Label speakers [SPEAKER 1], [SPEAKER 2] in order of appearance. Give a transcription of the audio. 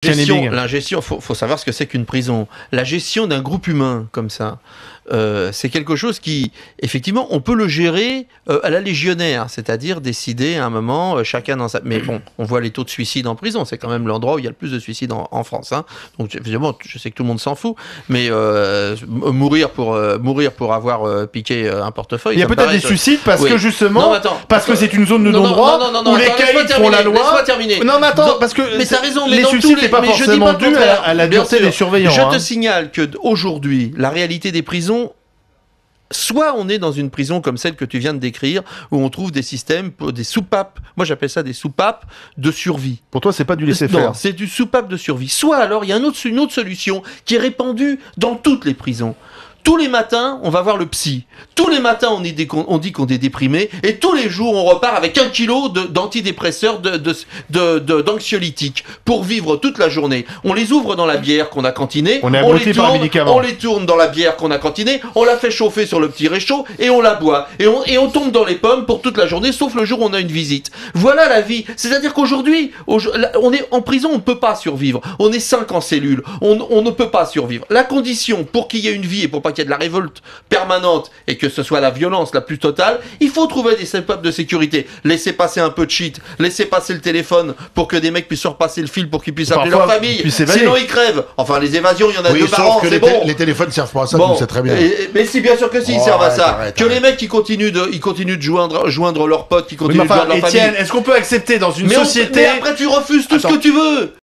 [SPEAKER 1] l'ingestion, faut savoir ce que c'est qu'une prison. La gestion d'un groupe humain comme ça, c'est quelque chose qui, effectivement, on peut le gérer à la légionnaire, c'est-à-dire décider à un moment, chacun dans sa... Mais bon, on voit les taux de suicide en prison, c'est quand même l'endroit où il y a le plus de suicides en France. Hein. Donc, évidemment, je sais que tout le monde s'en fout, mais mourir pour avoir piqué un portefeuille...
[SPEAKER 2] Il y a peut-être des suicides parce que justement, parce que c'est une zone de non-droit où les caïds font la loi...
[SPEAKER 1] Laisse-moi terminer.
[SPEAKER 2] Non, mais attends, parce que
[SPEAKER 1] mais t'as raison,
[SPEAKER 2] les suicides, c'est pas forcément dû à la dureté des surveillants.
[SPEAKER 1] Je te signale qu'aujourd'hui, la réalité des prisons, soit on est dans une prison comme celle que tu viens de décrire, où on trouve des systèmes, des soupapes, moi j'appelle ça des soupapes de survie.
[SPEAKER 2] Pour toi, c'est pas du laisser-faire.
[SPEAKER 1] Non, c'est du soupape de survie. Soit alors, il y a une autre solution qui est répandue dans toutes les prisons. Tous les matins, on va voir le psy. Tous les matins, on dit qu'on est déprimé. Et tous les jours, on repart avec 1 kilo d'antidépresseurs, d'anxiolytiques pour vivre toute la journée. On les ouvre dans la bière qu'on a cantinée.
[SPEAKER 2] On est abruti par les médicaments.
[SPEAKER 1] On les tourne dans la bière qu'on a cantinée. On la fait chauffer sur le petit réchaud et on la boit. Et on tombe dans les pommes pour toute la journée, sauf le jour où on a une visite. Voilà la vie. C'est-à-dire qu'aujourd'hui, on est en prison, on ne peut pas survivre. On est 5 en cellule. On ne peut pas survivre. La condition pour qu'il y ait une vie et pour pas qu'il y ait de la révolte permanente et que ce soit la violence la plus totale, il faut trouver des setups de sécurité. Laisser passer un peu de shit, laisser passer le téléphone pour que des mecs puissent repasser le fil pour qu'ils puissent appeler leur famille. Sinon ils crèvent. Enfin, les évasions, il y en a 2 par an, c'est bon.
[SPEAKER 3] Les téléphones servent pas à ça, c'est très bien.
[SPEAKER 1] Mais si, bien sûr que si, ils servent à ça. Les mecs qui continuent de joindre leurs potes, qui continuent de joindre leur famille.
[SPEAKER 2] Étienne, est-ce qu'on peut accepter dans une société...
[SPEAKER 1] Mais après, tu refuses tout ce que tu veux.